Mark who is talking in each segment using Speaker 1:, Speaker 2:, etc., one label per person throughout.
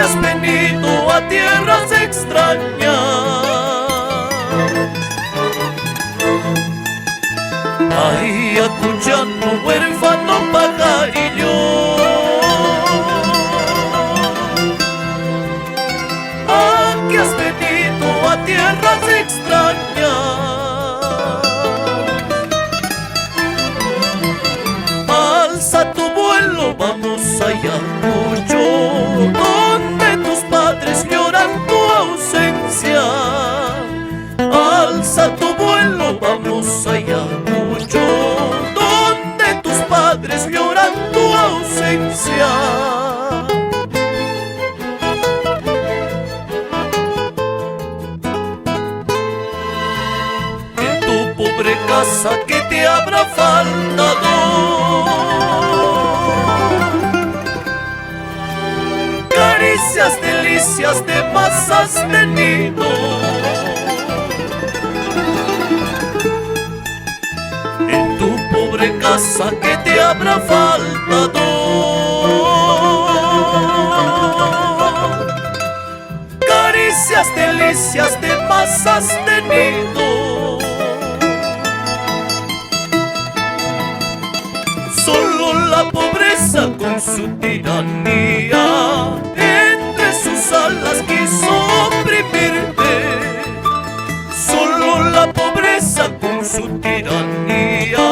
Speaker 1: has venido a tierras extrañas. Ahí escuchando huérfano pajarillo, aquí has venido a tierras extrañas. Alza tu vuelo, vamos allá, Cuyo, donde tus padres lloran tu ausencia. Alza tu vuelo, vamos allá, Cuyo, donde tus padres lloran tu ausencia. En tu pobre casa que te habrá faltado, caricias, delicias de más has tenido. En tu pobre casa que te habrá faltado, caricias, delicias de más has tenido. Solo la pobreza con su tiranía entre sus alas quiso oprimirte. Solo la pobreza con su tiranía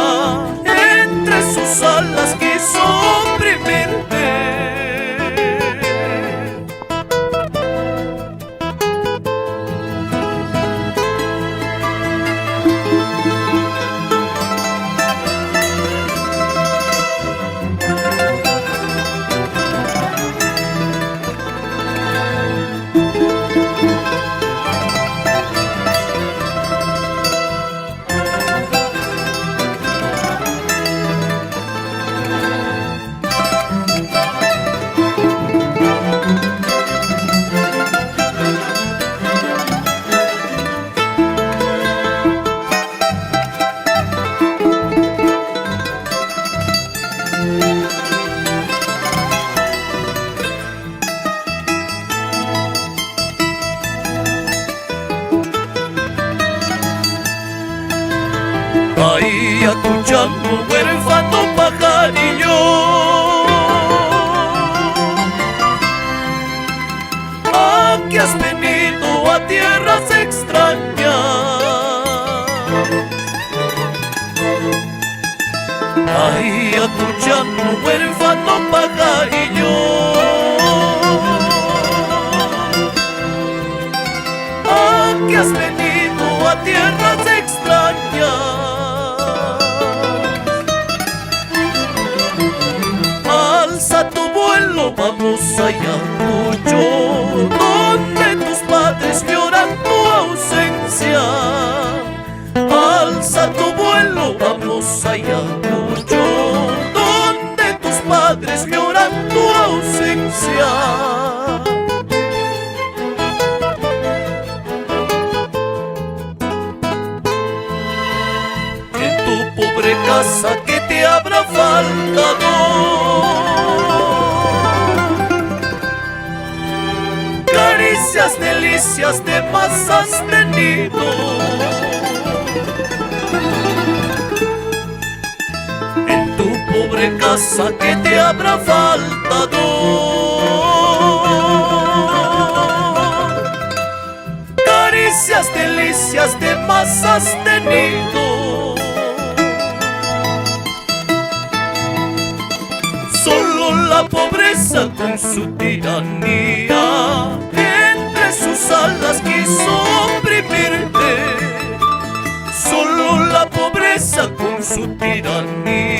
Speaker 1: entre sus alas quiso oprimirte. Ahí escuchando huérfano pajarillo, aquí has venido a tierras extrañas. Ahí escuchando huérfano pajarillo, aquí has venido a tierras extrañas. Alza tu vuelo, vamos allá, Cuyo, donde tus padres lloran tu ausencia. Alza tu vuelo, vamos allá, Cuyo, donde tus padres lloran tu ausencia. En tu pobre casa que te habrá faltado, caricias, delicias de más has tenido. En tu pobre casa que te habrá faltado, caricias, delicias de más has tenido. Solo la pobreza con su tiranía entre sus alas quiso oprimirte. Solo la pobreza con su tiranía